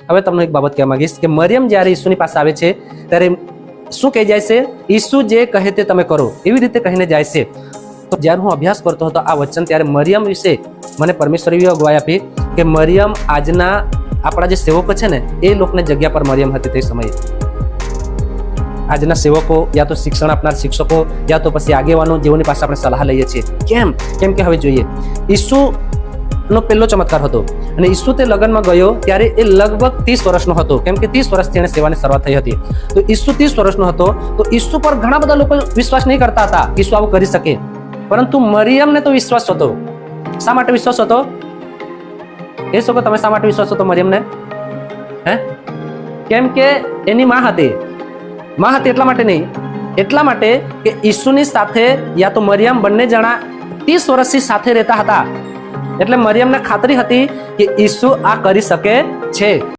હવે તમને એક બાબત કહેવા માંગીશ કે મરિયમ જ્યારે ઈસુની પાસે આવે છે ત્યારે શું કહી જાય છે? ઈસુ જે કહે તે તમે કરો, એવી રીતે કહીને જાય છે. તો જ્યારે હું અભ્યાસ કરતો હતો આ વચન, ત્યારે મરિયમ વિશે મને પરમેશ્વર એવી અગવાઈ આપી કે મરિયમ આજના આપણા જે સેવકો છે ને એ લોકોની જગ્યા પર મરિયમ હતી તે સમયે. આજના સેવકો યા તો શિક્ષણ આપનાર શિક્ષકો યા તો પછી આગેવાનો જેઓની પાસે આપણે સલાહ લઈએ છીએ. કેમ કે હવે જોઈએ, ઈસુ નો પહેલો ચમત્કાર હતો અને ઈસુ તે લગ્નમાં ગયો ત્યારે એ લગભગ 30 વર્ષનો હતો, કેમ કે 30 વર્ષથી એને સેવાની શરૂઆત થઈ હતી. તો ઈસુ 30 વર્ષનો હતો, તો ઈસુ પર ઘણા બધા લોકો વિશ્વાસ નહીં કરતા હતા કે ઈસુ આવું કરી શકે, પરંતુ મરિયમને તો વિશ્વાસ હતો. શા માટે વિશ્વાસ હતો? એ શકો તમે શા માટે વિશ્વાસ હતો મરિયમને? કેમ કે એની માં હતી એટલા માટે નહીં, એટલા માટે કે ઈસુની સાથે યા તો મરિયમ બંને જણા 30 વર્ષથી સાથે રહેતા હતા. એટલે મરિયમને ખાતરી હતી કે ઈસુ આ કરી શકે છે.